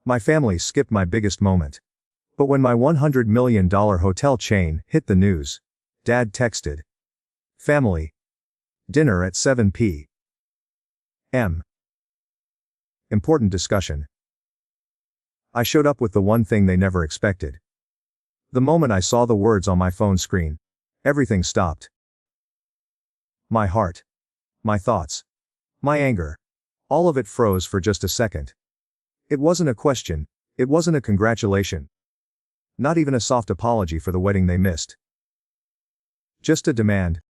My family skipped my biggest moment. But when my $100 million hotel chain hit the news, Dad texted, "Family. Dinner at 7 p.m. Important discussion." I showed up with the one thing they never expected. The moment I saw the words on my phone screen, everything stopped. My heart, my thoughts, my anger, all of it froze for just a second. It wasn't a question, it wasn't a congratulation. Not even a soft apology for the wedding they missed. Just a demand.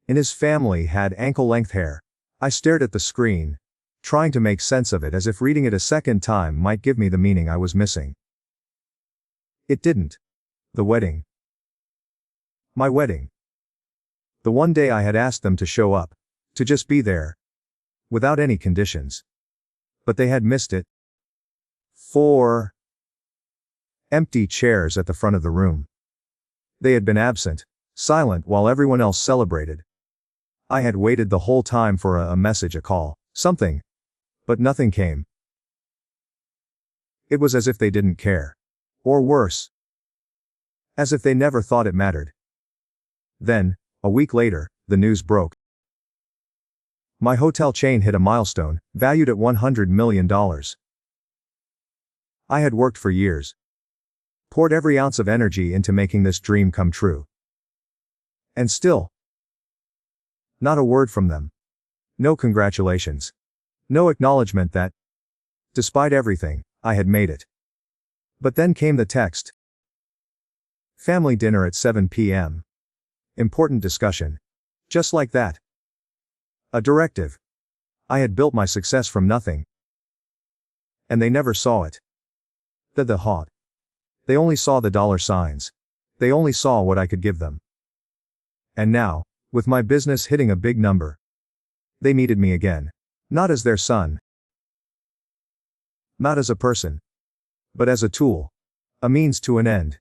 And his family had ankle-length hair. I stared at the screen, trying to make sense of it as if reading it a second time might give me the meaning I was missing. It didn't. The wedding. My wedding. The one day I had asked them to show up, to just be there, without any conditions. But they had missed it. 4 empty chairs at the front of the room. They had been absent, silent while everyone else celebrated. I had waited the whole time for a message, a call, something. But nothing came. It was as if they didn't care. Or worse. As if they never thought it mattered. Then, a week later, the news broke. My hotel chain hit a milestone, valued at $100 million. I had worked for years. Poured every ounce of energy into making this dream come true. And still, not a word from them. No congratulations. No acknowledgement that, despite everything, I had made it. But then came the text. Family dinner at 7 p.m. Important discussion. Just like that. A directive. I had built my success from nothing. And they never saw it. The hot. They only saw the dollar signs. They only saw what I could give them. And now, with my business hitting a big number, they needed me again. Not as their son. Not as a person. But as a tool. A means to an end.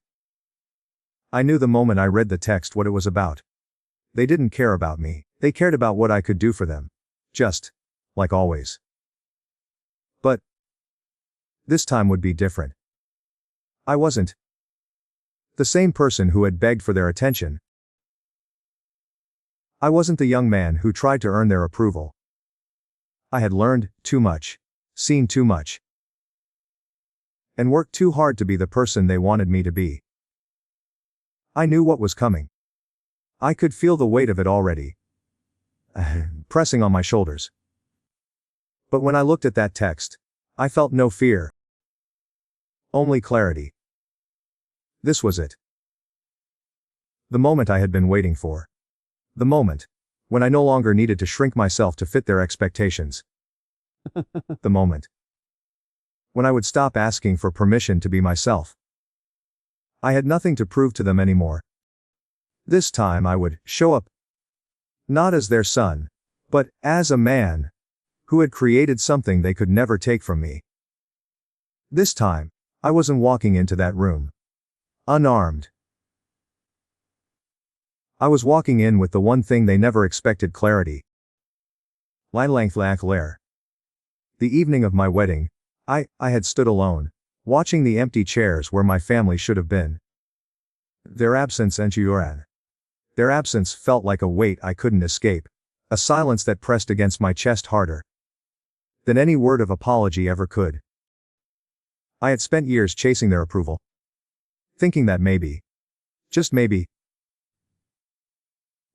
I knew the moment I read the text what it was about. They didn't care about me, they cared about what I could do for them. Just, like always. But this time would be different. I wasn't the same person who had begged for their attention. I wasn't the young man who tried to earn their approval. I had learned too much, seen too much, and worked too hard to be the person they wanted me to be. I knew what was coming. I could feel the weight of it already, pressing on my shoulders. But when I looked at that text, I felt no fear. Only clarity. This was it. The moment I had been waiting for. The moment when I no longer needed to shrink myself to fit their expectations. The moment when I would stop asking for permission to be myself. I had nothing to prove to them anymore. This time I would show up. Not as their son, but as a man who had created something they could never take from me. This time, I wasn't walking into that room unarmed. I was walking in with the one thing they never expected: clarity. The evening of my wedding, I had stood alone, watching the empty chairs where my family should have been. Their absence felt like a weight I couldn't escape, a silence that pressed against my chest harder than any word of apology ever could. I had spent years chasing their approval, thinking that maybe, just maybe,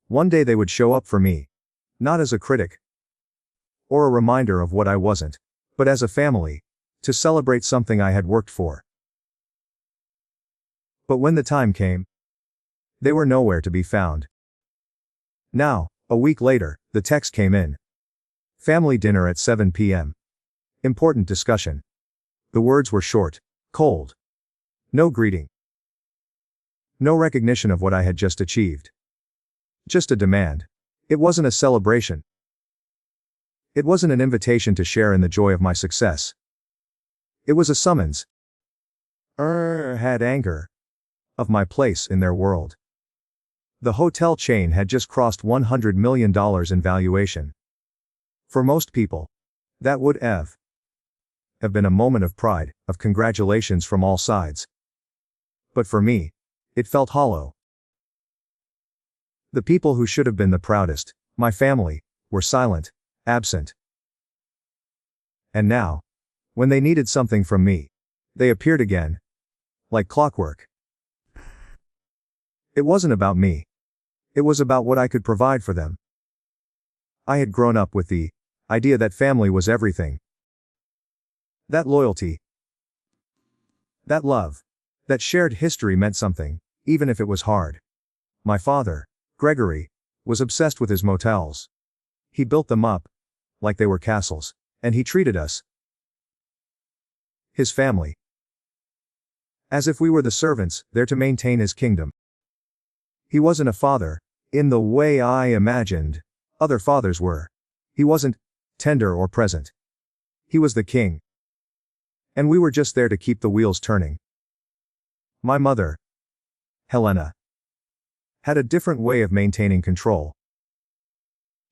one day they would show up for me, not as a critic or a reminder of what I wasn't, but as a family, to celebrate something I had worked for. But when the time came, they were nowhere to be found. Now, a week later, the text came in. Family dinner at 7 p.m. Important discussion. The words were short, cold. No greeting. No recognition of what I had just achieved. Just a demand. It wasn't a celebration. It wasn't an invitation to share in the joy of my success. It was a summons. Had anger. Of my place in their world. The hotel chain had just crossed $100 million in valuation. For most people, that would have have been a moment of pride, of congratulations from all sides. But for me, it felt hollow. The people who should have been the proudest, my family, were silent, absent. And now, when they needed something from me, they appeared again, like clockwork. It wasn't about me. It was about what I could provide for them. I had grown up with the idea that family was everything. That loyalty, that love, that shared history meant something, even if it was hard. My father, Gregory, was obsessed with his motels. He built them up, like they were castles, and he treated us, his family, as if we were the servants, there to maintain his kingdom. He wasn't a father, in the way I imagined other fathers were. He wasn't tender or present. He was the king. And we were just there to keep the wheels turning. My mother, Helena, had a different way of maintaining control.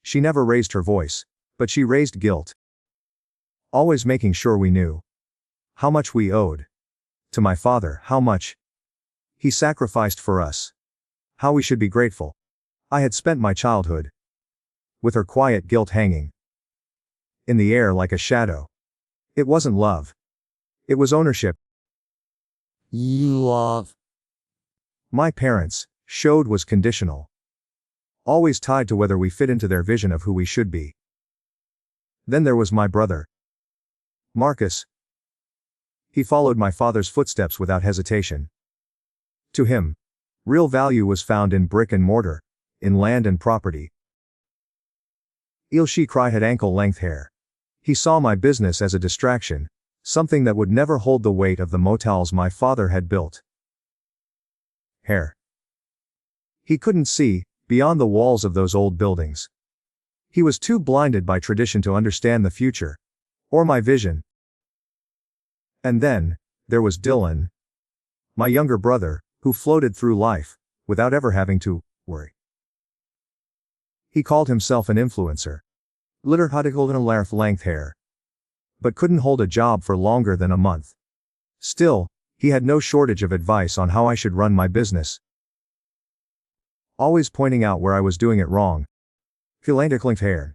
She never raised her voice, but she raised guilt. Always making sure we knew how much we owed to my father, how much he sacrificed for us, how we should be grateful. I had spent my childhood with her quiet guilt hanging in the air like a shadow. It wasn't love. It was ownership. Love. My parents showed was conditional. Always tied to whether we fit into their vision of who we should be. Then there was my brother, Marcus. He followed my father's footsteps without hesitation. To him, real value was found in brick and mortar, in land and property. Ilshi Cry had ankle-length hair. He saw my business as a distraction, something that would never hold the weight of the motels my father had built. Hair. He couldn't see beyond the walls of those old buildings. He was too blinded by tradition to understand the future, or my vision. And then, there was Dylan, my younger brother, who floated through life, without ever having to worry. He called himself an influencer. Length hair. But couldn't hold a job for longer than a month. Still, he had no shortage of advice on how I should run my business. Always pointing out where I was doing it wrong. Hair.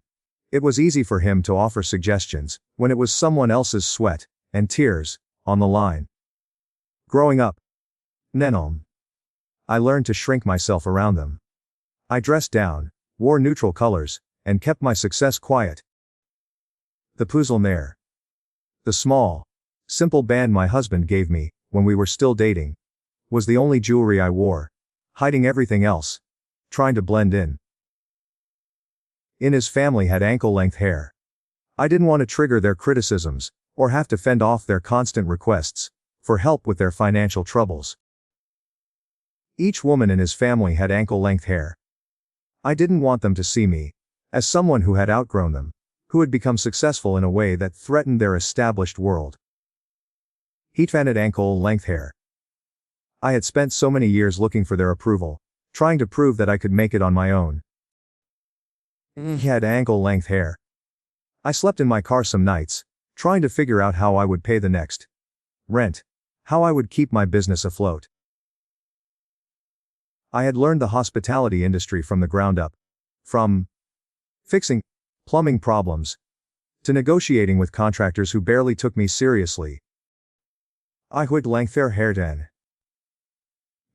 It was easy for him to offer suggestions, when it was someone else's sweat and tears on the line. Growing up, I learned to shrink myself around them. I dressed down, wore neutral colors, and kept my success quiet. The Puzzlenaire. The small, simple band my husband gave me, when we were still dating, was the only jewelry I wore, hiding everything else, trying to blend in. His family had ankle-length hair. I didn't want to trigger their criticisms, or have to fend off their constant requests for help with their financial troubles. Each woman in his family had ankle-length hair. I didn't want them to see me as someone who had outgrown them, who had become successful in a way that threatened their established world. Heatfan had ankle-length hair. I had spent so many years looking for their approval, trying to prove that I could make it on my own. He had ankle-length hair. I slept in my car some nights, trying to figure out how I would pay the next rent, how I would keep my business afloat. I had learned the hospitality industry from the ground up. From fixing plumbing problems to negotiating with contractors who barely took me seriously. I had length hair then.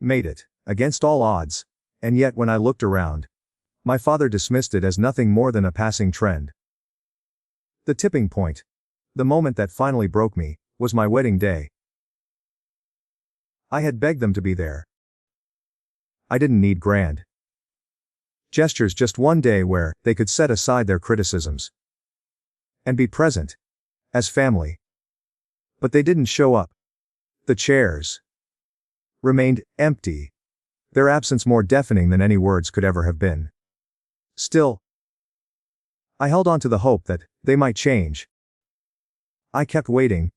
Made it, against all odds, and yet when I looked around, my father dismissed it as nothing more than a passing trend. The tipping point, the moment that finally broke me, was my wedding day. I had begged them to be there. I didn't need grand gestures, just one day where they could set aside their criticisms and be present as family. But they didn't show up. The chairs remained empty, their absence more deafening than any words could ever have been. Still, I held on to the hope that they might change. I kept waiting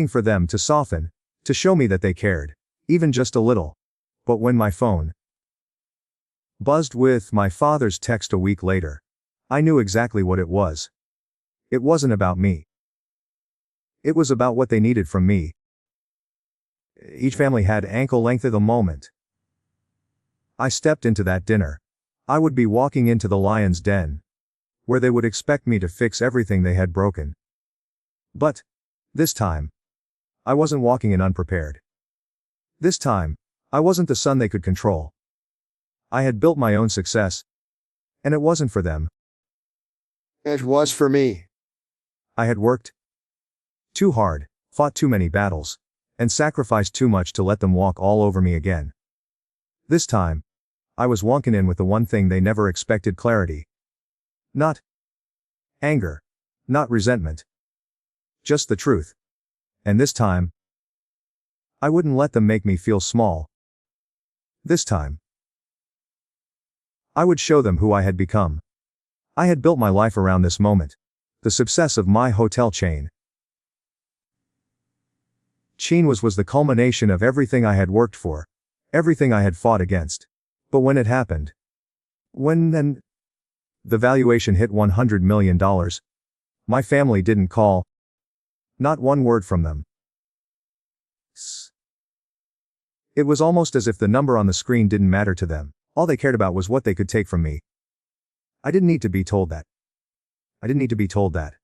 for them to soften, to show me that they cared, even just a little. But when my phone buzzed with my father's text a week later, I knew exactly what it was. It wasn't about me. It was about what they needed from me. Each family had ankle length of the moment. I stepped into that dinner. I would be walking into the lion's den, where they would expect me to fix everything they had broken. But this time, I wasn't walking in unprepared. This time, I wasn't the son they could control. I had built my own success, and it wasn't for them. It was for me. I had worked too hard, fought too many battles, and sacrificed too much to let them walk all over me again. This time, I was walking in with the one thing they never expected: clarity. Not anger, not resentment. Just the truth. And this time, I wouldn't let them make me feel small. This time, I would show them who I had become. I had built my life around this moment. The success of my hotel chain. Chain was the culmination of everything I had worked for, everything I had fought against. But when it happened, when the valuation hit $100 million, my family didn't call. Not one word from them. It was almost as if the number on the screen didn't matter to them. All they cared about was what they could take from me. I didn't need to be told that. I didn't need to be told that.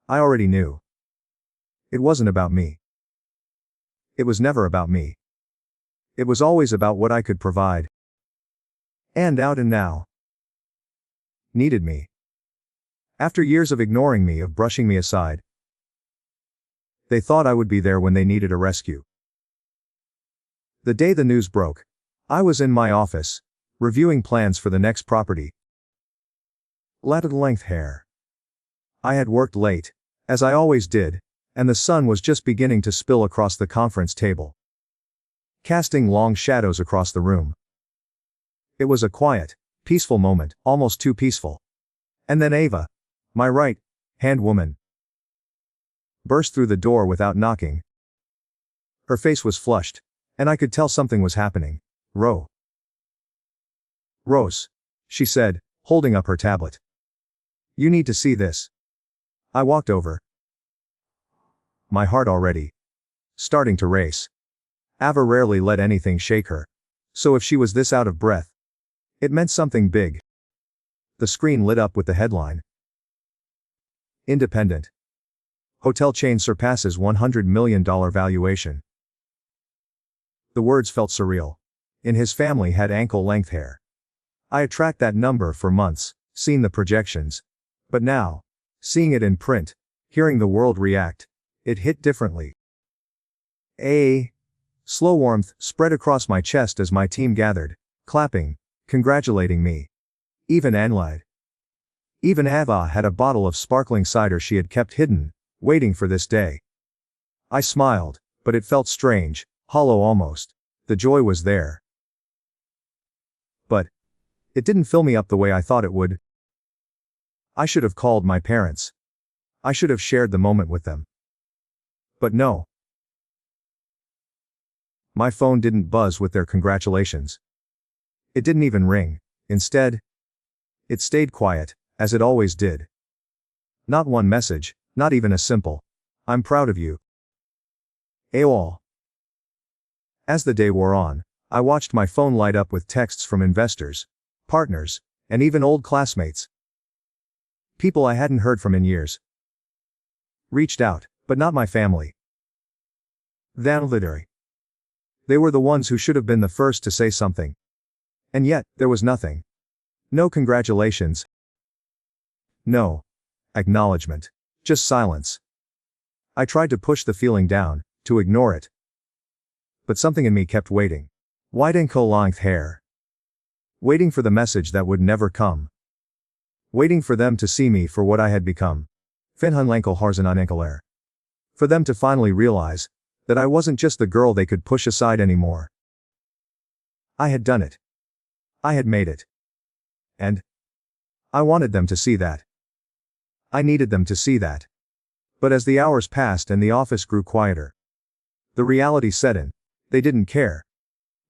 I already knew. It wasn't about me. It was never about me. It was always about what I could provide. And out and now. Needed me. After years of ignoring me, of brushing me aside, they thought I would be there when they needed a rescue. The day the news broke, I was in my office, reviewing plans for the next property. Latted length hair. I had worked late, as I always did, and the sun was just beginning to spill across the conference table, casting long shadows across the room. It was a quiet, peaceful moment, almost too peaceful. And then Ava, my right-hand woman, burst through the door without knocking. Her face was flushed, and I could tell something was happening. Rose, she said, holding up her tablet. You need to see this. I walked over. My heart already starting to race. Ava rarely let anything shake her. So if she was this out of breath, it meant something big. The screen lit up with the headline. Independent hotel chain surpasses $100 million valuation. The words felt surreal. In his family had ankle-length hair. I had tracked that number for months, seen the projections. But now, seeing it in print, hearing the world react, it hit differently. A slow warmth spread across my chest as my team gathered, clapping, congratulating me. Even Ava had a bottle of sparkling cider she had kept hidden, waiting for this day. I smiled, but it felt strange, hollow almost. The joy was there, but it didn't fill me up the way I thought it would. I should have called my parents. I should have shared the moment with them. But no. My phone didn't buzz with their congratulations. It didn't even ring. Instead, it stayed quiet, as it always did. Not one message, not even a simple, "I'm proud of you." AOL. As the day wore on, I watched my phone light up with texts from investors, partners, and even old classmates. People I hadn't heard from in years. Reached out, but not my family. They were the ones who should have been the first to say something. And yet, there was nothing. No congratulations. No acknowledgement. Just silence. I tried to push the feeling down, to ignore it. But something in me kept waiting. Wide ankle-length hair. Waiting for the message that would never come. Waiting for them to see me for what I had become. For them to finally realize that I wasn't just the girl they could push aside anymore. I had done it. I had made it. And I wanted them to see that. I needed them to see that. But as the hours passed and the office grew quieter, the reality set in. They didn't care.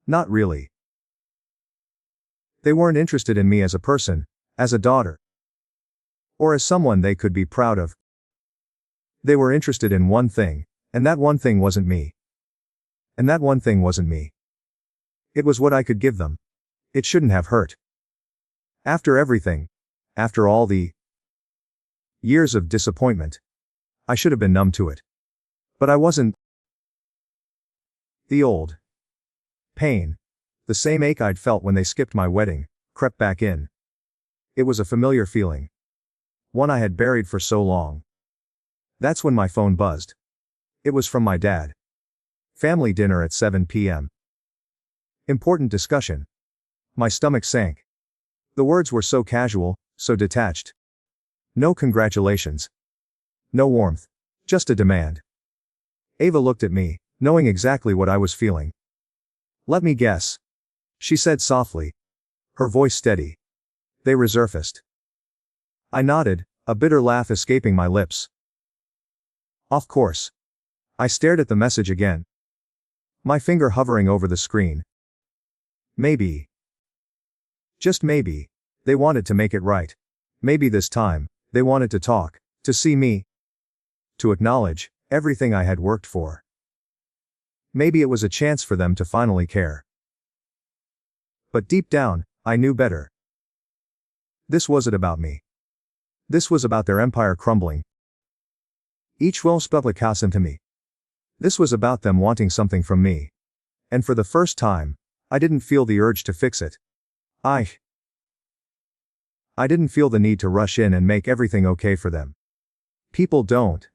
Not really. They weren't interested in me as a person, as a daughter, or as someone they could be proud of. They were interested in one thing, and that one thing wasn't me. And that one thing wasn't me. It was what I could give them. It shouldn't have hurt. After everything, after all the years of disappointment, I should have been numb to it. But I wasn't. The old pain, the same ache I'd felt when they skipped my wedding, crept back in. It was a familiar feeling. One I had buried for so long. That's when my phone buzzed. It was from my dad. Family dinner at 7 p.m. Important discussion. My stomach sank. The words were so casual, so detached. No congratulations. No warmth. Just a demand. Ava looked at me, knowing exactly what I was feeling. Let me guess. She said softly. Her voice steady. They resurfaced. I nodded, a bitter laugh escaping my lips. Of course. I stared at the message again. My finger hovering over the screen. Maybe. Just maybe. They wanted to make it right. Maybe this time, they wanted to talk, to see me. To acknowledge everything I had worked for. Maybe it was a chance for them to finally care. But deep down, I knew better. This wasn't about me. This was about their empire crumbling. Each will spellcasting to me. This was about them wanting something from me. And for the first time, I didn't feel the urge to fix it. I didn't feel the need to rush in and make everything okay for them. People don't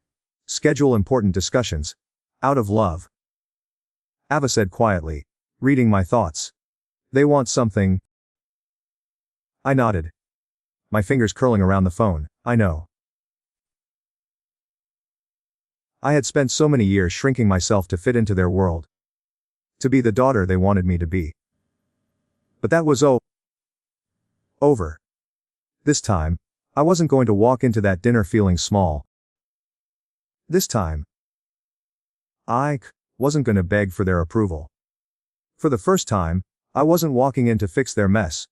schedule important discussions out of love. Ava said quietly, reading my thoughts. They want something. I nodded. My fingers curling around the phone. I know. I had spent so many years shrinking myself to fit into their world. To be the daughter they wanted me to be. But that was over. This time, I wasn't going to walk into that dinner feeling small. This time, I wasn't going to beg for their approval. For the first time, I wasn't walking in to fix their mess.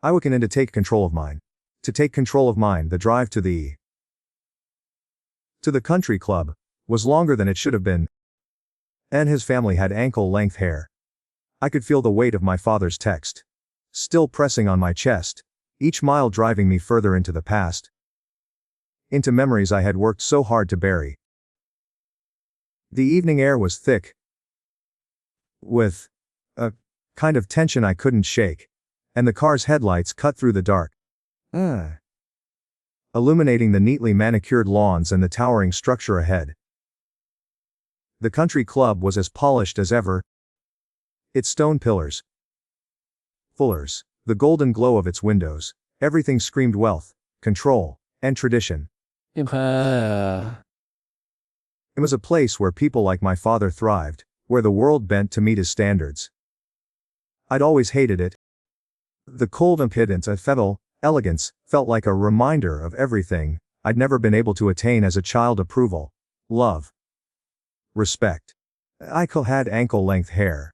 I walked in to take control of mine. To take control of mine. The drive to the country club was longer than it should have been. And his family had ankle-length hair. I could feel the weight of my father's text still pressing on my chest, each mile driving me further into the past. Into memories I had worked so hard to bury. The evening air was thick with a kind of tension I couldn't shake, and the car's headlights cut through the dark, illuminating the neatly manicured lawns and the towering structure ahead. The country club was as polished as ever. Its stone pillars, fullers, the golden glow of its windows, everything screamed wealth, control, and tradition. It was a place where people like my father thrived, where the world bent to meet his standards. I'd always hated it. The cold impudence of fetal elegance felt like a reminder of everything I'd never been able to attain as a child: approval, love, respect. I had ankle-length hair.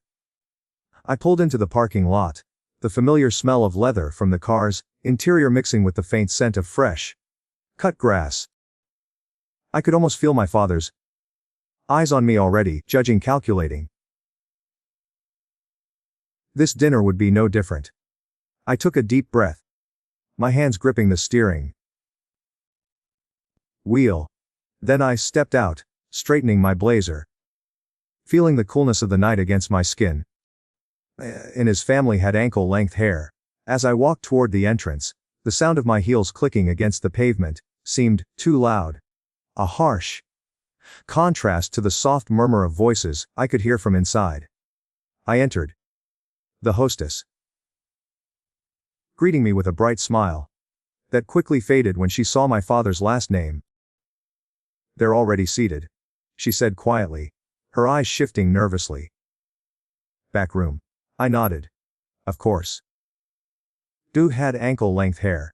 I pulled into the parking lot, the familiar smell of leather from the car's interior mixing with the faint scent of fresh cut grass. I could almost feel my father's eyes on me already, judging, calculating. This dinner would be no different. I took a deep breath, my hands gripping the steering wheel. Then I stepped out, straightening my blazer, feeling the coolness of the night against my skin. And his family had ankle-length hair. As I walked toward the entrance, the sound of my heels clicking against the pavement seemed too loud. A harsh contrast to the soft murmur of voices I could hear from inside. I entered. The hostess, greeting me with a bright smile that quickly faded when she saw my father's last name. "They're already seated," she said quietly, her eyes shifting nervously. "Back room." I nodded. Of course. Dude had ankle-length hair.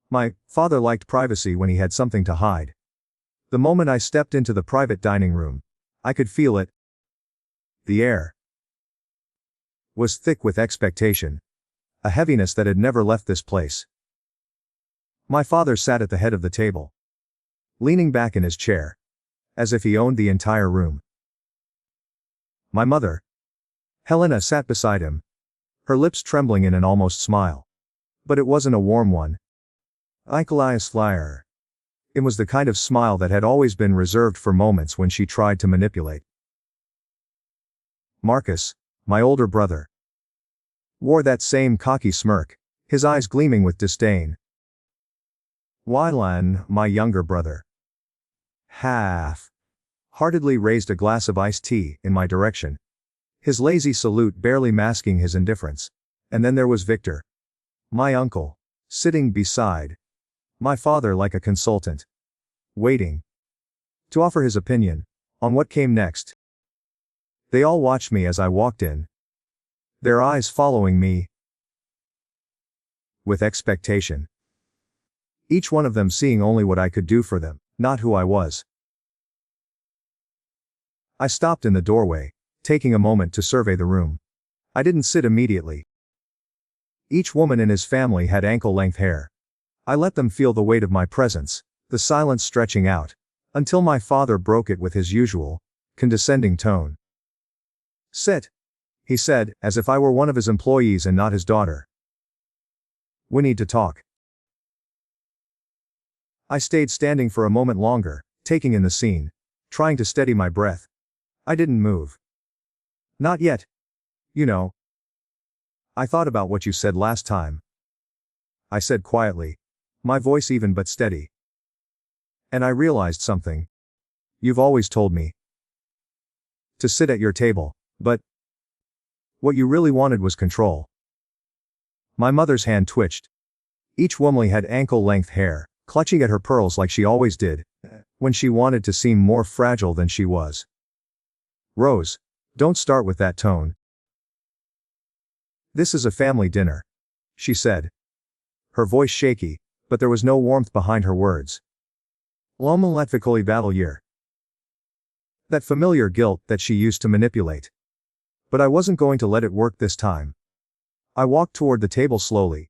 My father liked privacy when he had something to hide. The moment I stepped into the private dining room, I could feel it. The air was thick with expectation, a heaviness that had never left this place. My father sat at the head of the table, leaning back in his chair, as if he owned the entire room. My mother, Helena, sat beside him, her lips trembling in an almost smile. But it wasn't a warm one. Eichelaius Flyer. It was the kind of smile that had always been reserved for moments when she tried to manipulate. Marcus, my older brother, wore that same cocky smirk, his eyes gleaming with disdain. Wylan, my younger brother, half-heartedly raised a glass of iced tea in my direction, his lazy salute barely masking his indifference. And then there was Victor, my uncle, sitting beside my father like a consultant, waiting to offer his opinion on what came next. They all watched me as I walked in, their eyes following me with expectation. Each one of them seeing only what I could do for them, not who I was. I stopped in the doorway, taking a moment to survey the room. I didn't sit immediately. Each woman in his family had ankle-length hair. I let them feel the weight of my presence, the silence stretching out, until my father broke it with his usual, condescending tone. "Sit," he said, as if I were one of his employees and not his daughter. "We need to talk." I stayed standing for a moment longer, taking in the scene, trying to steady my breath. I didn't move. "Not yet. You know. I thought about what you said last time," I said quietly, my voice even but steady. "And I realized something. You've always told me to sit at your table, but what you really wanted was control." My mother's hand twitched. Each woman had ankle-length hair, clutching at her pearls like she always did, when she wanted to seem more fragile than she was. "Rose, don't start with that tone. This is a family dinner," she said, her voice shaky, but there was no warmth behind her words. "L'omelette battle year." That familiar guilt that she used to manipulate. But I wasn't going to let it work this time. I walked toward the table slowly,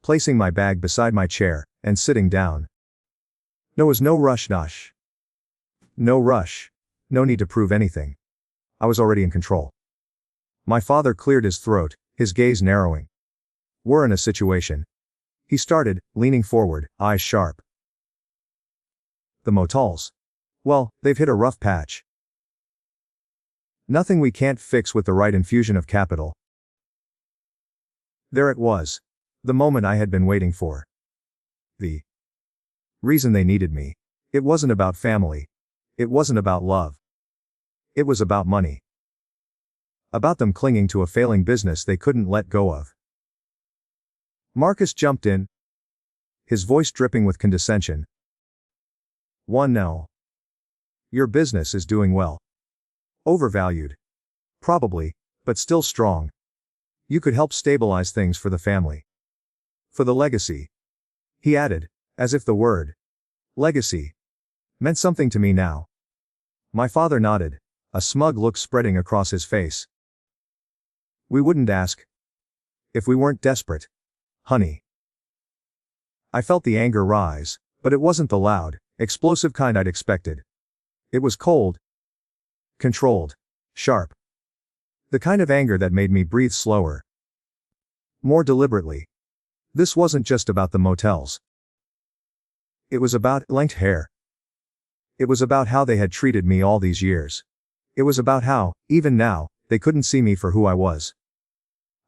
placing my bag beside my chair, and sitting down. There was no rush. No rush. No need to prove anything. I was already in control. My father cleared his throat, his gaze narrowing. "We're in a situation," he started, leaning forward, eyes sharp. "The motels. Well, they've hit a rough patch. Nothing we can't fix with the right infusion of capital." There it was. The moment I had been waiting for. The reason they needed me. It wasn't about family. It wasn't about love. It was about money. About them clinging to a failing business they couldn't let go of. Marcus jumped in, his voice dripping with condescension. "No. Your business is doing well. Overvalued. Probably, but still strong. You could help stabilize things for the family. For the legacy," he added, as if the word legacy meant something to me now. My father nodded, a smug look spreading across his face. "We wouldn't ask if we weren't desperate, honey." I felt the anger rise, but it wasn't the loud, explosive kind I'd expected. It was cold, controlled, sharp. The kind of anger that made me breathe slower, more deliberately. This wasn't just about the motels. It was about length hair. It was about how they had treated me all these years. It was about how, even now, they couldn't see me for who I was.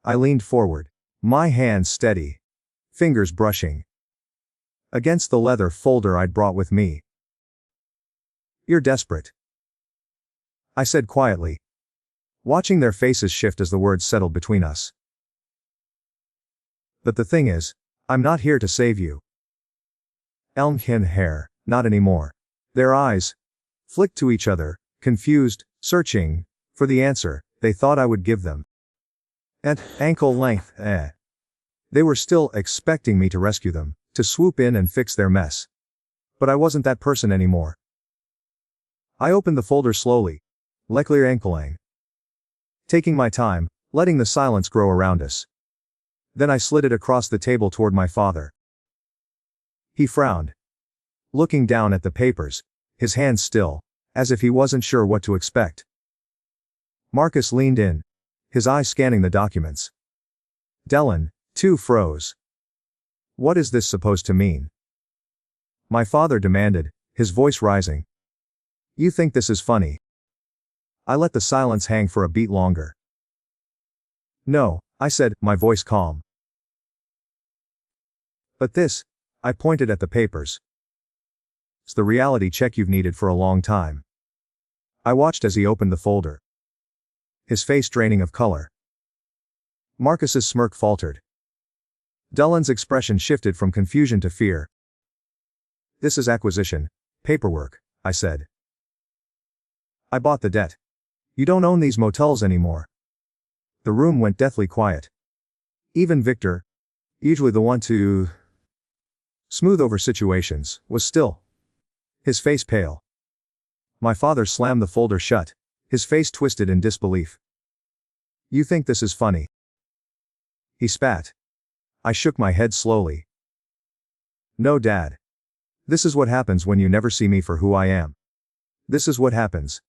I leaned forward, my hands steady, fingers brushing against the leather folder I'd brought with me. "You're desperate," I said quietly, watching their faces shift as the words settled between us. "But the thing is, I'm not here to save you." Elmkin hair, not anymore. Their eyes flicked to each other, confused, searching for the answer they thought I would give them. At ankle length, They were still expecting me to rescue them, to swoop in and fix their mess. But I wasn't that person anymore. I opened the folder slowly, Leclerc Enkelang, taking my time, letting the silence grow around us. Then I slid it across the table toward my father. He frowned, looking down at the papers, his hands still, as if he wasn't sure what to expect. Marcus leaned in, his eyes scanning the documents. Dylan, too, froze. What is this supposed to mean? My father demanded, his voice rising. You think this is funny? I let the silence hang for a beat longer. No, I said, my voice calm. But this, I pointed at the papers. It's the reality check you've needed for a long time. I watched as he opened the folder. His face draining of color. Marcus's smirk faltered. Dylan's expression shifted from confusion to fear. This is acquisition paperwork, I said. I bought the debt. You don't own these motels anymore. The room went deathly quiet. Even Victor, usually the one to smooth over situations, was still. His face pale. My father slammed the folder shut, his face twisted in disbelief. You think this is funny? He spat. I shook my head slowly. No, Dad. This is what happens when you never see me for who I am. This is what happens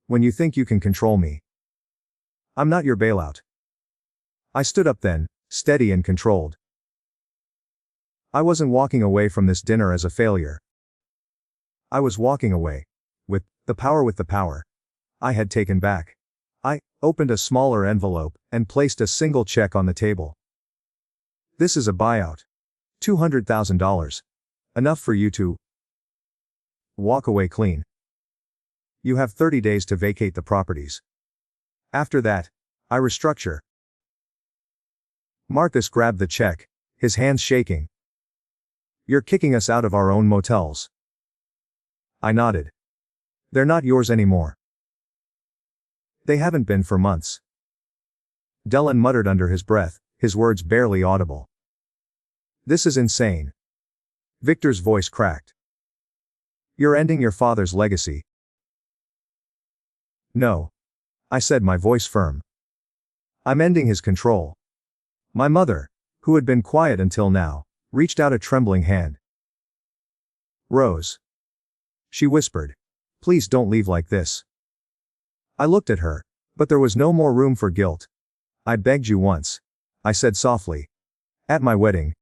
when you think you can control me. I'm not your bailout. I stood up then, steady and controlled. I wasn't walking away from this dinner as a failure. I was walking away with the power I had taken back. I opened a smaller envelope and placed a single check on the table. This is a buyout. $200,000. Enough for you to walk away clean. You have 30 days to vacate the properties. After that, I restructure. Marcus grabbed the check, his hands shaking. You're kicking us out of our own motels. I nodded. They're not yours anymore. They haven't been for months. Dylan muttered under his breath, his words barely audible. This is insane. Victor's voice cracked. You're ending your father's legacy. No. I said, my voice firm. I'm ending his control. My mother, who had been quiet until now, reached out a trembling hand. Rose. She whispered. Please don't leave like this. I looked at her, but there was no more room for guilt. I begged you once, I said softly. At my wedding.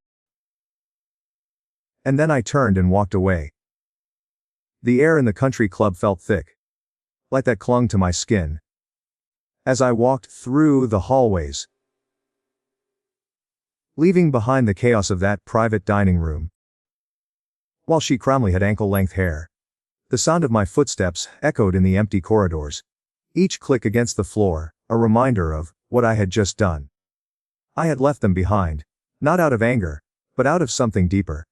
And then I turned and walked away. The air in the country club felt thick. Light that clung to my skin. As I walked through the hallways, leaving behind the chaos of that private dining room. While she calmly had ankle-length hair, the sound of my footsteps echoed in the empty corridors. Each click against the floor, a reminder of what I had just done. I had left them behind, not out of anger, but out of something deeper.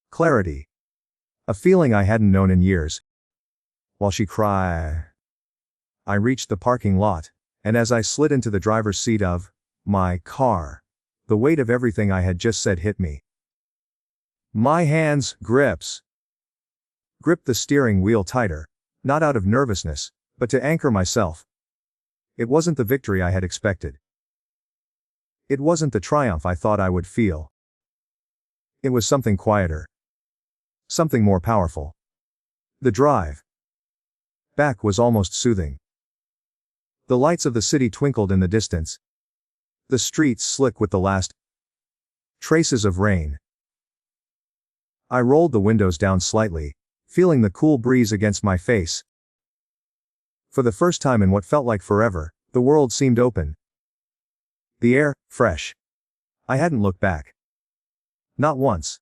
Clarity. A feeling I hadn't known in years. While she cried, I reached the parking lot, and as I slid into the driver's seat of my car, the weight of everything I had just said hit me. My hands gripped the steering wheel tighter, not out of nervousness, but to anchor myself. It wasn't the victory I had expected. It wasn't the triumph I thought I would feel. It was something quieter. Something more powerful. The drive back was almost soothing. The lights of the city twinkled in the distance. The streets slick with the last traces of rain. I rolled the windows down slightly, feeling the cool breeze against my face. For the first time in what felt like forever, the world seemed open. The air, fresh. I hadn't looked back. Not once.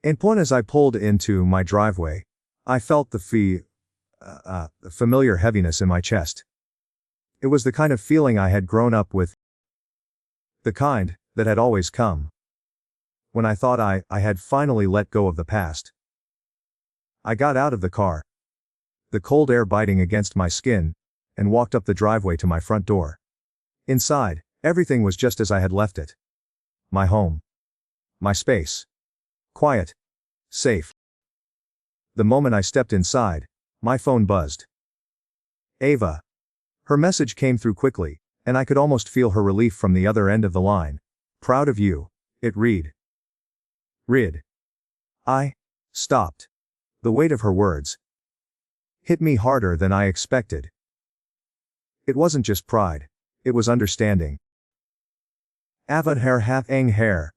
And as I pulled into my driveway, I felt the familiar heaviness in my chest. It was the kind of feeling I had grown up with. The kind that had always come. When I thought I had finally let go of the past. I got out of the car. The cold air biting against my skin, and walked up the driveway to my front door. Inside, everything was just as I had left it. My home. My space. Quiet. Safe. The moment I stepped inside, my phone buzzed. Ava. Her message came through quickly, and I could almost feel her relief from the other end of the line. Proud of you, it read. I stopped. The weight of her words hit me harder than I expected. It wasn't just pride, it was understanding. Avad hair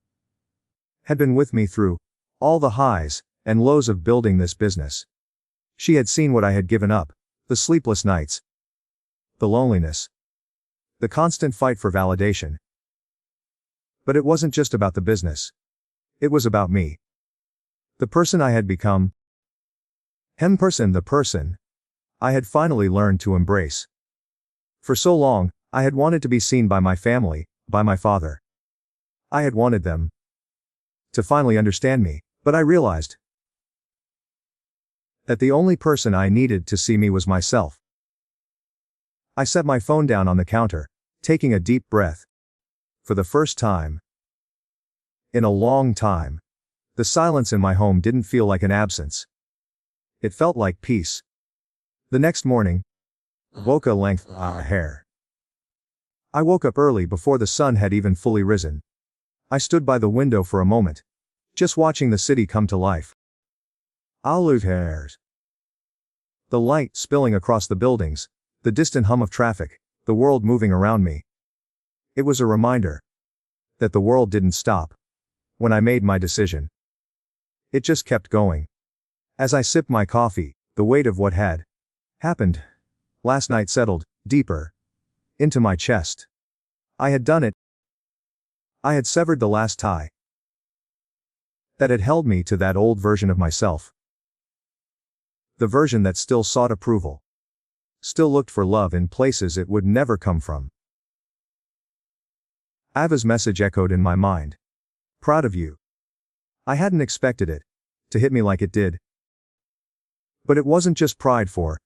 had been with me through all the highs and lows of building this business. She had seen what I had given up, the sleepless nights, the loneliness, the constant fight for validation. But it wasn't just about the business. It was about me. The person I had become. The person I had finally learned to embrace. For so long, I had wanted to be seen by my family, by my father. I had wanted them to finally understand me, but I realized that the only person I needed to see me was myself. I set my phone down on the counter, taking a deep breath. For the first time in a long time, the silence in my home didn't feel like an absence. It felt like peace. The next morning, I woke up early before the sun had even fully risen. I stood by the window for a moment, just watching the city come to life. The light spilling across the buildings, the distant hum of traffic, the world moving around me. It was a reminder that the world didn't stop when I made my decision. It just kept going. As I sipped my coffee, the weight of what had happened last night settled deeper into my chest. I had done it. I had severed the last tie that had held me to that old version of myself. The version that still sought approval. Still looked for love in places it would never come from. Ava's message echoed in my mind. Proud of you. I hadn't expected it to hit me like it did. But it wasn't just pride for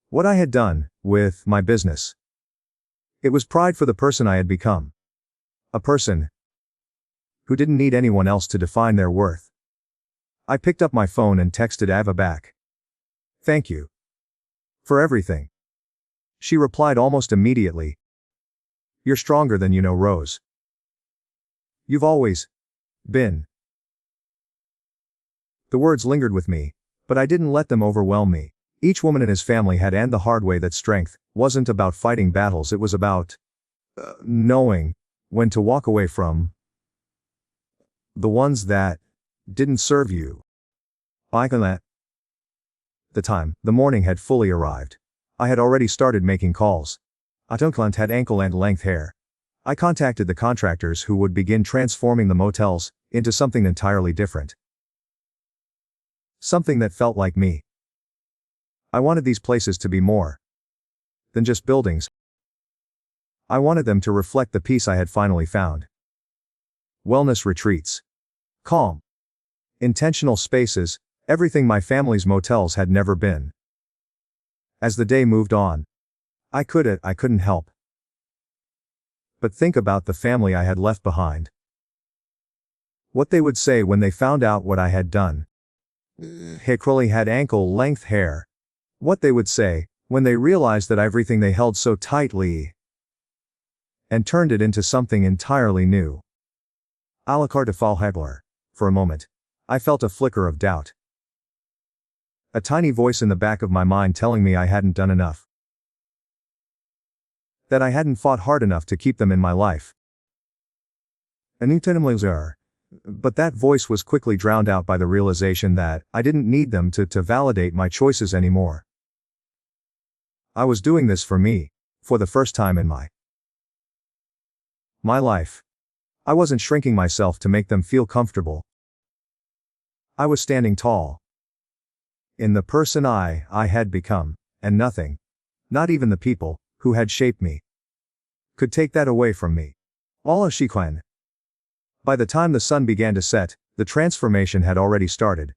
what I had done with my business. It was pride for the person I had become. A person who didn't need anyone else to define their worth. I picked up my phone and texted Ava back. Thank you for everything. She replied almost immediately. You're stronger than you know, Rose. You've always been. The words lingered with me, but I didn't let them overwhelm me. Each woman in his family had learned the hard way that strength wasn't about fighting battles, it was about knowing when to walk away from the ones that didn't serve you. The morning had fully arrived. I had already started making calls. Atonklant had ankle and length hair. I contacted the contractors who would begin transforming the motels into something entirely different. Something that felt like me. I wanted these places to be more than just buildings. I wanted them to reflect the peace I had finally found. Wellness retreats. Calm. Intentional spaces, everything my family's motels had never been. As the day moved on, I couldn't help but think about the family I had left behind. What they would say when they found out what I had done. Crowley had ankle-length hair. What they would say when they realized that everything they held so tightly and turned it into something entirely new. For a moment, I felt a flicker of doubt. A tiny voice in the back of my mind telling me I hadn't done enough. That I hadn't fought hard enough to keep them in my life. But that voice was quickly drowned out by the realization that I didn't need them to validate my choices anymore. I was doing this for me, for the first time in my life. I wasn't shrinking myself to make them feel comfortable. I was standing tall in the person I had become, and nothing, not even the people who had shaped me, could take that away from me. By the time the sun began to set, the transformation had already started.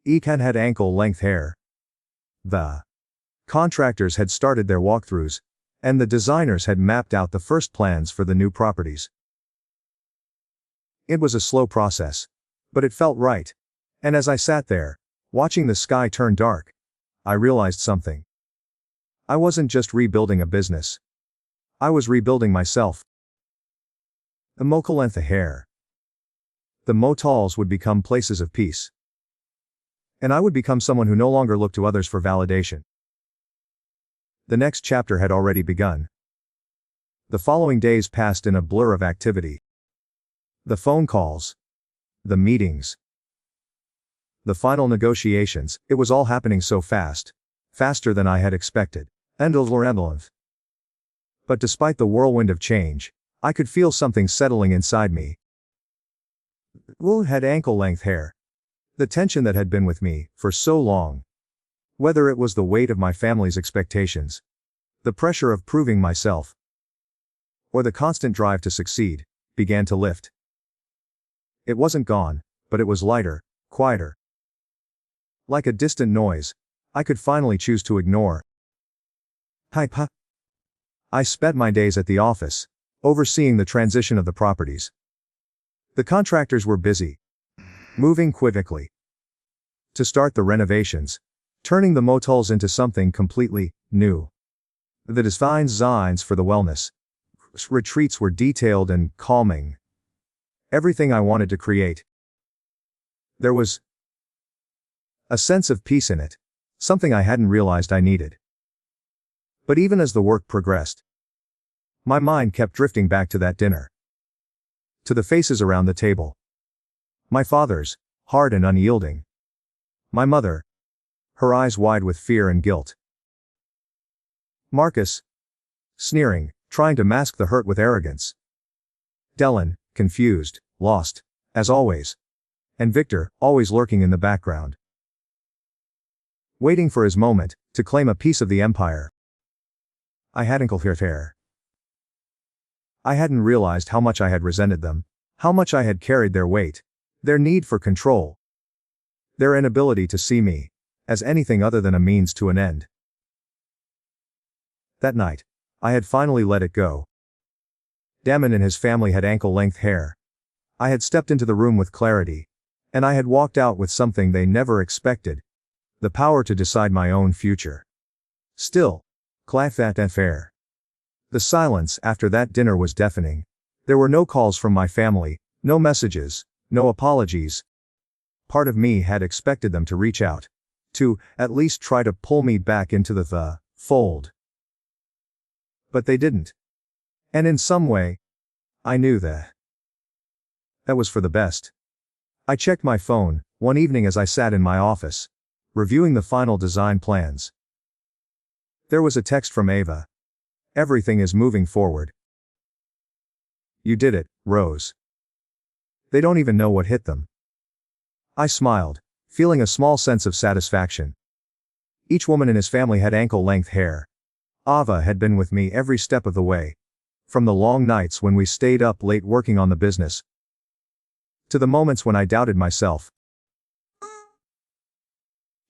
Ekan had ankle-length hair. The contractors had started their walkthroughs, and the designers had mapped out the first plans for the new properties. It was a slow process, but it felt right. And as I sat there, watching the sky turn dark, I realized something. I wasn't just rebuilding a business. I was rebuilding myself. The mocha-length hair. The motels would become places of peace. And I would become someone who no longer looked to others for validation. The next chapter had already begun. The following days passed in a blur of activity. The phone calls. The meetings. The final negotiations, it was all happening so fast. Faster than I had expected. But despite the whirlwind of change, I could feel something settling inside me. Will had ankle-length hair. The tension that had been with me for so long. Whether it was the weight of my family's expectations, the pressure of proving myself, or the constant drive to succeed, began to lift. It wasn't gone, but it was lighter, quieter. Like a distant noise, I could finally choose to ignore. I spent my days at the office, overseeing the transition of the properties. The contractors were busy, moving quickly to start the renovations, turning the motels into something completely new. The designs for the wellness retreats were detailed and calming. Everything I wanted to create. There was a sense of peace in it, something I hadn't realized I needed. But even as the work progressed, my mind kept drifting back to that dinner. To the faces around the table. My father's, hard and unyielding. My mother, her eyes wide with fear and guilt. Marcus, sneering, trying to mask the hurt with arrogance. Dylan, confused, lost, as always. And Victor, always lurking in the background. Waiting for his moment, to claim a piece of the empire. I hadn't hair. I hadn't realized how much I had resented them, how much I had carried their weight, their need for control, their inability to see me as anything other than a means to an end. That night, I had finally let it go. Damon and his family had ankle-length hair. I had stepped into the room with clarity, and I had walked out with something they never expected, the power to decide my own future. Still, that and fair. The silence after that dinner was deafening. There were no calls from my family, no messages, no apologies. Part of me had expected them to reach out, to at least try to pull me back into the fold. But they didn't. And in some way, I knew that was for the best. I checked my phone, one evening as I sat in my office, reviewing the final design plans. There was a text from Ava. Everything is moving forward. You did it, Rose. They don't even know what hit them. I smiled, feeling a small sense of satisfaction. Each woman in his family had ankle-length hair. Ava had been with me every step of the way. From the long nights when we stayed up late working on the business, to the moments when I doubted myself.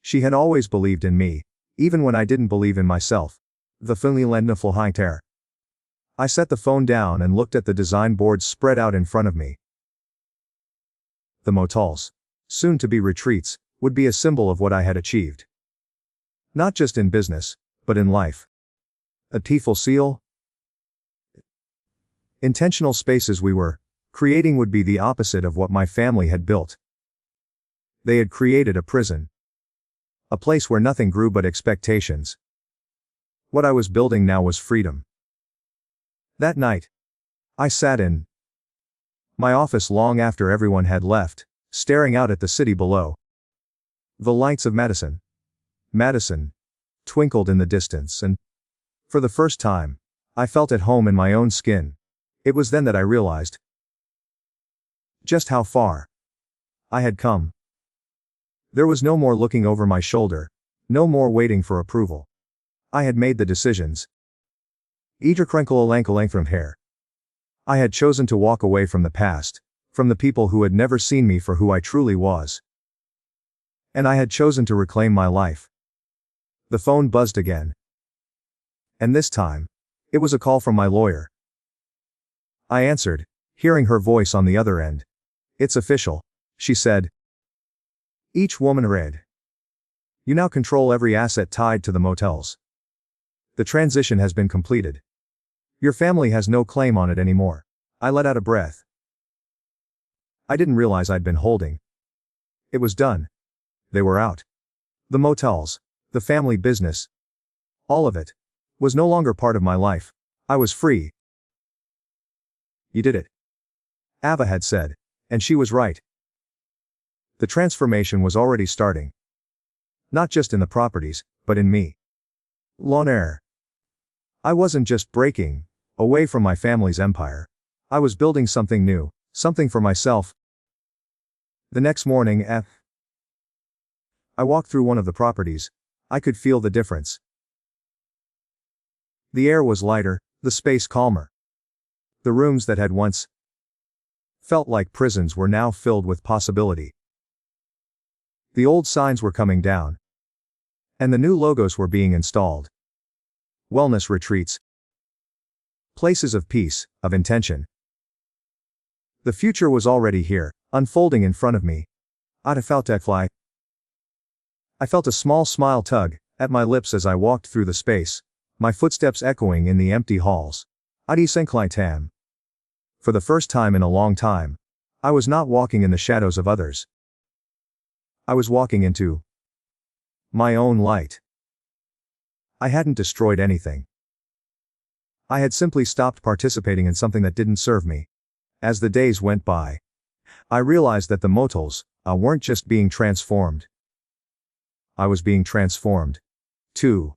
She had always believed in me, even when I didn't believe in myself. The Finlandful Heinter. I set the phone down and looked at the design boards spread out in front of me. The motels, soon to be retreats, would be a symbol of what I had achieved. Not just in business, but in life. A tearful seal. Intentional spaces we were creating would be the opposite of what my family had built. They had created a prison. A place where nothing grew but expectations. What I was building now was freedom. That night, I sat in my office long after everyone had left, staring out at the city below. The lights of Madison, twinkled in the distance, and for the first time, I felt at home in my own skin. It was then that I realized just how far I had come. There was no more looking over my shoulder, no more waiting for approval. I had made the decisions. From hair. I had chosen to walk away from the past, from the people who had never seen me for who I truly was. And I had chosen to reclaim my life. The phone buzzed again. And this time, it was a call from my lawyer. I answered, hearing her voice on the other end. It's official, she said. Each woman read. You now control every asset tied to the motels. The transition has been completed. Your family has no claim on it anymore. I let out a breath. I didn't realize I'd been holding. It was done. They were out. The motels, the family business, all of it, was no longer part of my life. I was free. You did it, Ava had said, and she was right. The transformation was already starting. Not just in the properties, but in me. L'honneur. I wasn't just breaking away from my family's empire. I was building something new, something for myself. The next morning, I walked through one of the properties. I could feel the difference. The air was lighter, the space calmer. The rooms that had once felt like prisons were now filled with possibility. The old signs were coming down, and the new logos were being installed. Wellness retreats. Places of peace, of intention. The future was already here, unfolding in front of me. I felt a small smile tug at my lips as I walked through the space, my footsteps echoing in the empty halls. For the first time in a long time, I was not walking in the shadows of others. I was walking into my own light. I hadn't destroyed anything. I had simply stopped participating in something that didn't serve me. As the days went by, I realized that the motels weren't just being transformed. I was being transformed, too.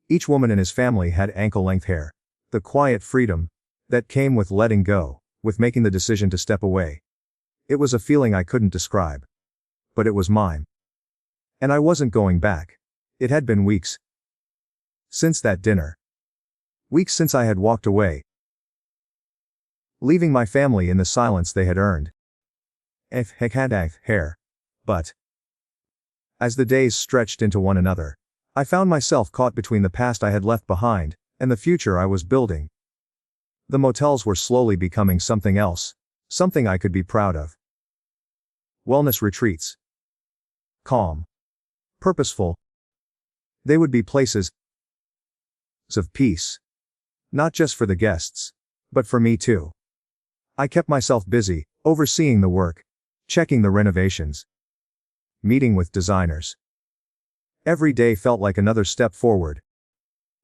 Each woman in his family had ankle-length hair. The quiet freedom that came with letting go, with making the decision to step away. It was a feeling I couldn't describe. But it was mine. And I wasn't going back. It had been weeks since that dinner. Weeks since I had walked away, leaving my family in the silence they had earned. Hair. But as the days stretched into one another, I found myself caught between the past I had left behind, and the future I was building. The motels were slowly becoming something else, something I could be proud of. Wellness retreats. Calm. Purposeful. They would be places of peace. Not just for the guests, but for me too. I kept myself busy, overseeing the work, checking the renovations, meeting with designers. Every day felt like another step forward.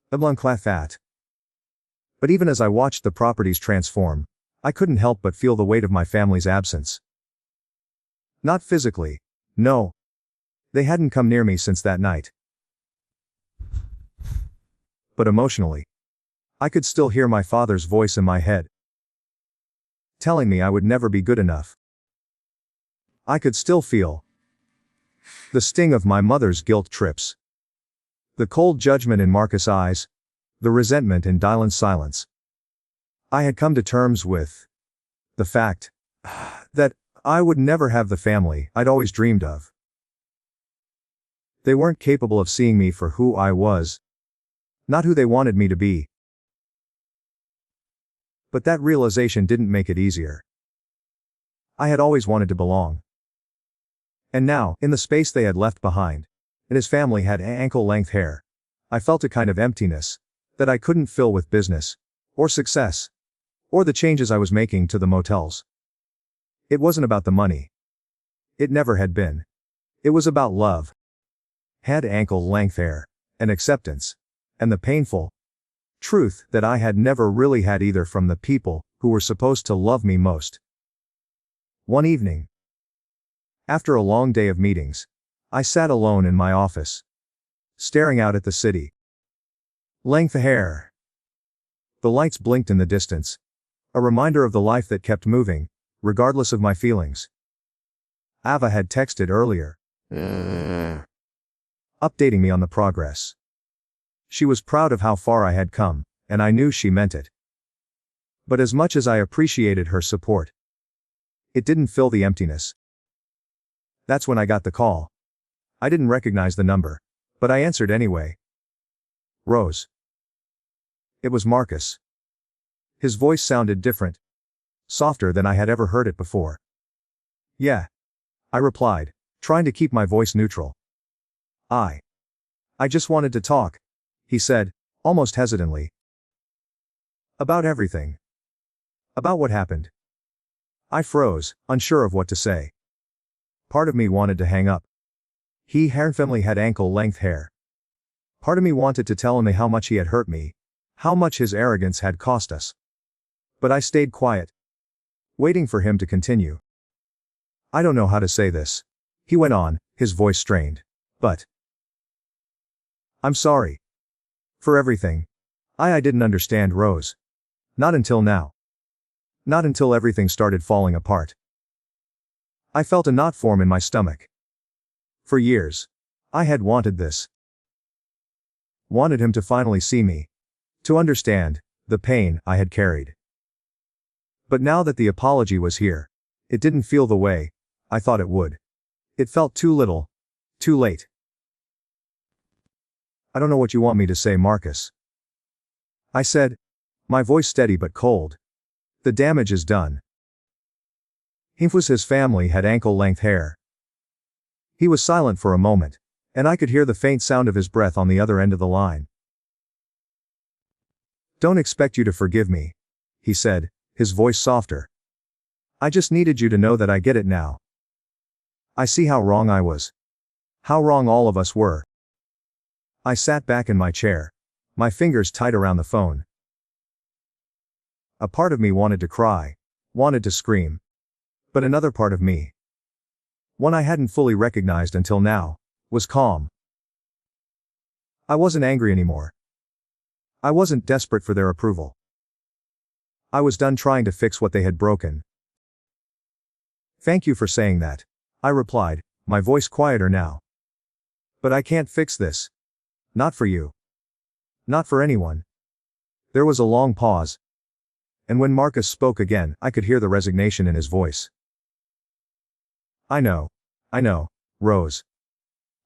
But even as I watched the properties transform, I couldn't help but feel the weight of my family's absence. Not physically, no. They hadn't come near me since that night. But emotionally, I could still hear my father's voice in my head, telling me I would never be good enough. I could still feel the sting of my mother's guilt trips, the cold judgment in Marcus' eyes, the resentment in Dylan's silence. I had come to terms with the fact that I would never have the family I'd always dreamed of. They weren't capable of seeing me for who I was, not who they wanted me to be. But that realization didn't make it easier. I had always wanted to belong. And now, in the space they had left behind, and his family had ankle-length hair, I felt a kind of emptiness that I couldn't fill with business, or success, or the changes I was making to the motels. It wasn't about the money. It never had been. It was about love. Had ankle-length hair, and acceptance, and the painful truth that I had never really had either from the people who were supposed to love me most. One evening, after a long day of meetings, I sat alone in my office, staring out at the city. Length hair. The lights blinked in the distance, a reminder of the life that kept moving, regardless of my feelings. Ava had texted earlier, updating me on the progress. She was proud of how far I had come, and I knew she meant it. But as much as I appreciated her support, it didn't fill the emptiness. That's when I got the call. I didn't recognize the number, but I answered anyway. Rose. It was Marcus. His voice sounded different, softer than I had ever heard it before. Yeah, I replied, trying to keep my voice neutral. I just wanted to talk, he said, almost hesitantly. About everything. About what happened. I froze, unsure of what to say. Part of me wanted to hang up. Her family had ankle-length hair. Part of me wanted to tell him how much he had hurt me, how much his arrogance had cost us. But I stayed quiet, waiting for him to continue. I don't know how to say this, he went on, his voice strained. But I'm sorry. For everything. I didn't understand Rose. Not until now. Not until everything started falling apart. I felt a knot form in my stomach. For years, I had wanted this. Wanted him to finally see me. To understand the pain I had carried. But now that the apology was here, it didn't feel the way I thought it would. It felt too little, too late. I don't know what you want me to say, Marcus. I said, my voice steady but cold. The damage is done. His family had ankle-length hair. He was silent for a moment, and I could hear the faint sound of his breath on the other end of the line. Don't expect you to forgive me, he said, his voice softer. I just needed you to know that I get it now. I see how wrong I was. How wrong all of us were. I sat back in my chair, my fingers tight around the phone. A part of me wanted to cry, wanted to scream. But another part of me, one I hadn't fully recognized until now, was calm. I wasn't angry anymore. I wasn't desperate for their approval. I was done trying to fix what they had broken. Thank you for saying that, I replied, my voice quieter now. But I can't fix this. Not for you. Not for anyone. There was a long pause. And when Marcus spoke again, I could hear the resignation in his voice. I know, Rose.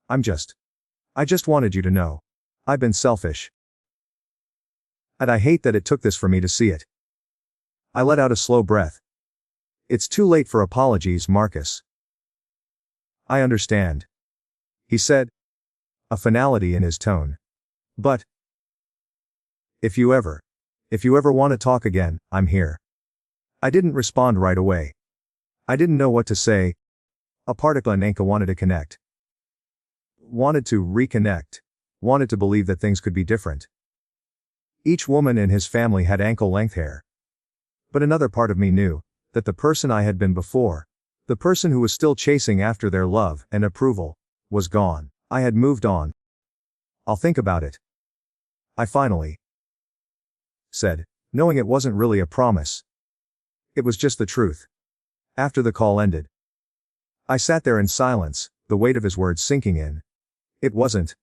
I just wanted you to know. I've been selfish. And I hate that it took this for me to see it. I let out a slow breath. It's too late for apologies, Marcus. I understand, he said, a finality in his tone. But if you ever want to talk again, I'm here. I didn't respond right away. I didn't know what to say. A part of Anka wanted to connect. Wanted to reconnect. Wanted to believe that things could be different. Each woman in his family had ankle-length hair. But another part of me knew that the person I had been before, the person who was still chasing after their love and approval, was gone. I had moved on. I'll think about it, I finally said, knowing it wasn't really a promise. It was just the truth. After the call ended, I sat there in silence, the weight of his words sinking in. It wasn't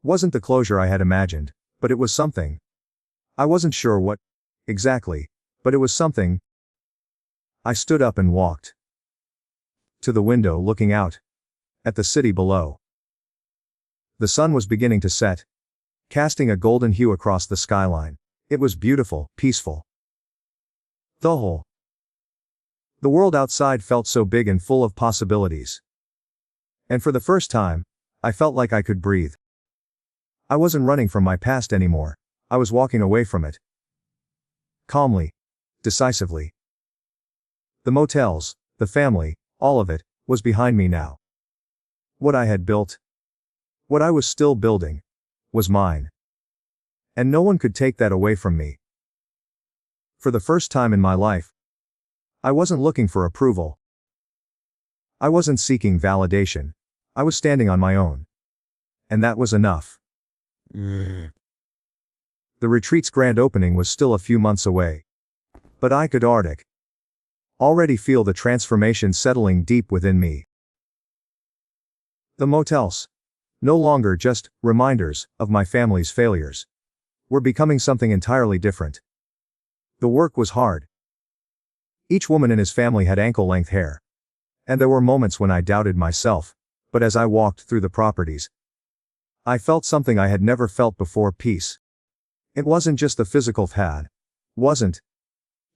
the closure I had imagined, but it was something. I wasn't sure what exactly, but it was something. I stood up and walked to the window, looking out at the city below. The sun was beginning to set, casting a golden hue across the skyline. It was beautiful, peaceful. The world outside felt so big and full of possibilities. And for the first time, I felt like I could breathe. I wasn't running from my past anymore. I was walking away from it. Calmly. Decisively. The motels, the family, all of it, was behind me now. What I had built, what I was still building, was mine. And no one could take that away from me. For the first time in my life, I wasn't looking for approval. I wasn't seeking validation. I was standing on my own. And that was enough. The retreat's grand opening was still a few months away. But I could already feel the transformation settling deep within me. The motels, no longer just reminders of my family's failures, were becoming something entirely different. The work was hard. Each woman in his family had ankle-length hair. And there were moments when I doubted myself, but as I walked through the properties, I felt something I had never felt before: peace. It wasn't just the physical wasn't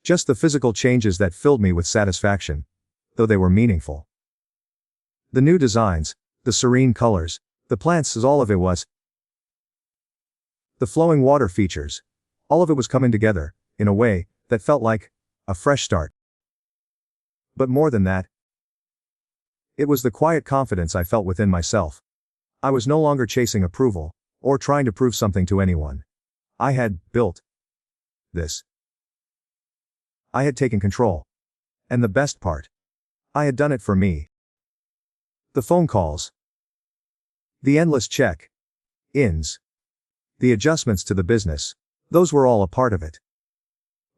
just the physical changes that filled me with satisfaction, though they were meaningful. The new designs, the serene colors, the plants, all of it was. The flowing water features, all of it was coming together, in a way that felt like a fresh start. But more than that, It was the quiet confidence I felt within myself. I was no longer chasing approval, or trying to prove something to anyone. I had built this. I had taken control. And the best part, I had done it for me. The phone calls, the endless check-ins, the adjustments to the business, those were all a part of it.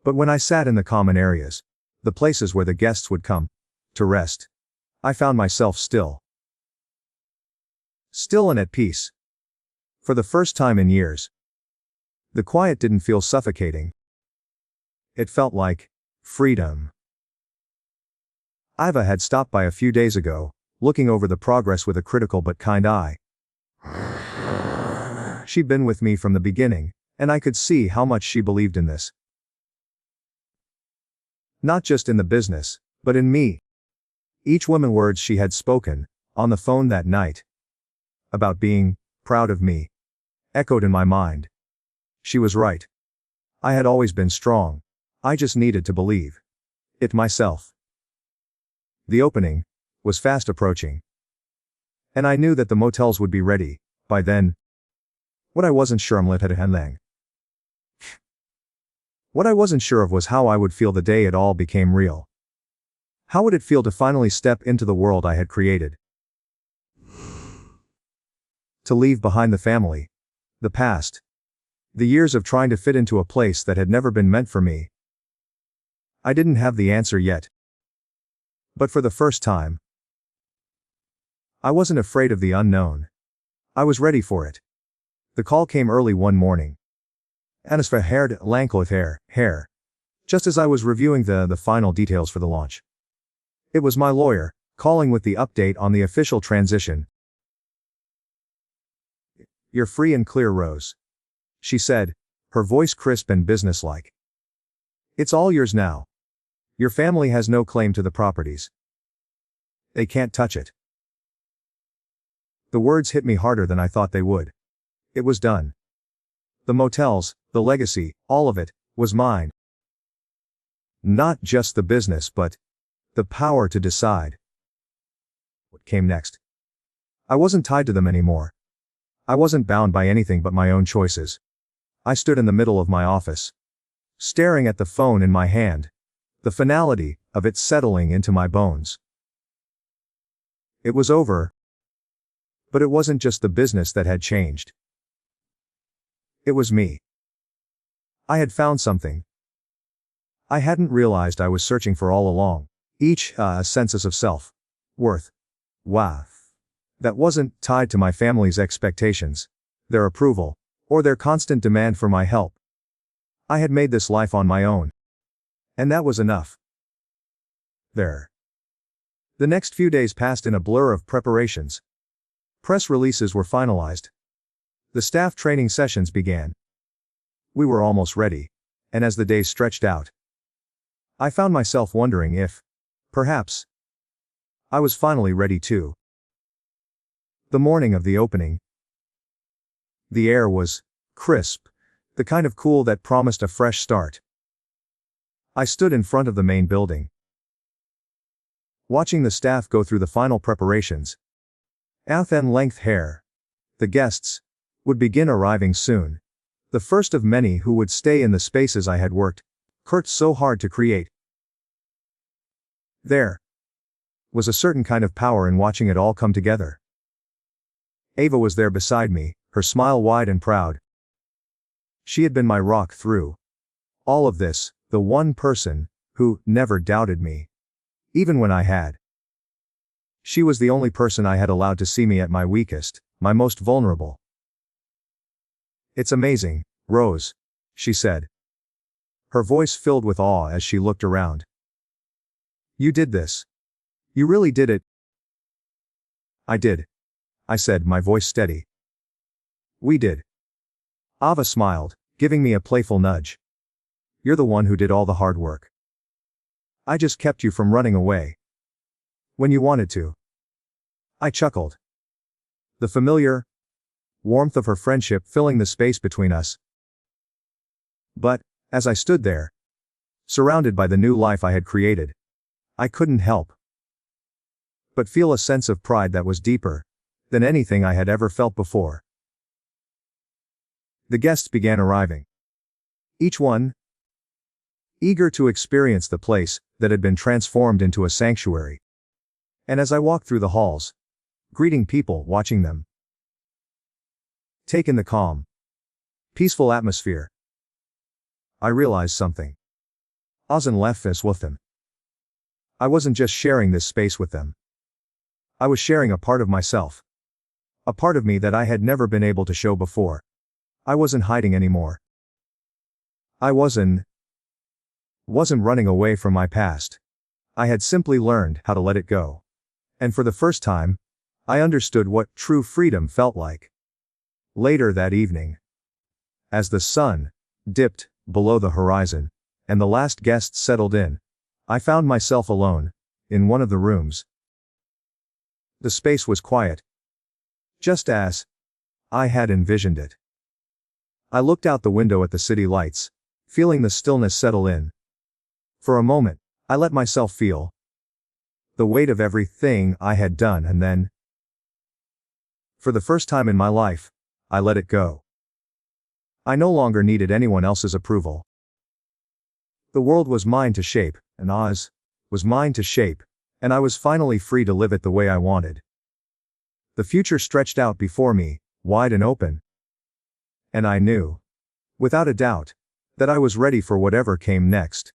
But when I sat in the common areas, the places where the guests would come to rest, I found myself still. Still and at peace. For the first time in years. The quiet didn't feel suffocating. It felt like freedom. Iva had stopped by a few days ago, looking over the progress with a critical but kind eye. She'd been with me from the beginning, and I could see how much she believed in this. Not just in the business, but in me. Each woman words she had spoken, on the phone that night, about being proud of me, echoed in my mind. She was right. I had always been strong. I just needed to believe it myself. The opening was fast approaching. And I knew that the motels would be ready by then. What I wasn't sure of was how I would feel the day it all became real. How would it feel to finally step into the world I had created? To leave behind the family, the past, the years of trying to fit into a place that had never been meant for me. I didn't have the answer yet. But for the first time, I wasn't afraid of the unknown. I was ready for it. The call came early one morning. Anas verheerd hair. Just as I was reviewing the final details for the launch. It was my lawyer, calling with the update on the official transition. "You're free and clear, Rose," she said, her voice crisp and businesslike. "It's all yours now. Your family has no claim to the properties. They can't touch it." The words hit me harder than I thought they would. It was done. The motels, the legacy, all of it, was mine. Not just the business but the power to decide what came next. I wasn't tied to them anymore. I wasn't bound by anything but my own choices. I stood in the middle of my office, staring at the phone in my hand, the finality of it settling into my bones. It was over. But it wasn't just the business that had changed. It was me. I had found something I hadn't realized I was searching for all along. A sense of self-worth. That wasn't tied to my family's expectations, their approval, or their constant demand for my help. I had made this life on my own. And that was enough. The next few days passed in a blur of preparations. Press releases were finalized. The staff training sessions began. We were almost ready, and as the days stretched out, I found myself wondering if, perhaps, I was finally ready too. The morning of the opening. The air was crisp, the kind of cool that promised a fresh start. I stood in front of the main building, watching the staff go through the final preparations. Length hair. The guests would begin arriving soon. The first of many who would stay in the spaces I had worked so hard to create. There was a certain kind of power in watching it all come together. Ava was there beside me, her smile wide and proud. She had been my rock through all of this, the one person who never doubted me, even when I had. She was the only person I had allowed to see me at my weakest, my most vulnerable. "It's amazing, Rose," she said. Her voice filled with awe as she looked around. "You did this. You really did it." "I did," I said, my voice steady. "We did." Ava smiled, giving me a playful nudge. "You're the one who did all the hard work. I just kept you from running away when you wanted to." I chuckled. The familiar warmth of her friendship filling the space between us. But, as I stood there, surrounded by the new life I had created, I couldn't help but feel a sense of pride that was deeper than anything I had ever felt before. The guests began arriving. Each one eager to experience the place that had been transformed into a sanctuary. And as I walked through the halls, greeting people, watching them take in the calm, peaceful atmosphere, I realized something. I wasn't left this with them. I wasn't just sharing this space with them. I was sharing a part of myself. A part of me that I had never been able to show before. I wasn't hiding anymore. I wasn't running away from my past. I had simply learned how to let it go. And for the first time, I understood what true freedom felt like. Later that evening, as the sun dipped below the horizon, and the last guests settled in, I found myself alone in one of the rooms. The space was quiet, just as I had envisioned it. I looked out the window at the city lights, feeling the stillness settle in. For a moment, I let myself feel the weight of everything I had done, and then, for the first time in my life, I let it go. I no longer needed anyone else's approval. The world was mine to shape, and Oz was mine to shape, and I was finally free to live it the way I wanted. The future stretched out before me, wide and open. And I knew, without a doubt, that I was ready for whatever came next.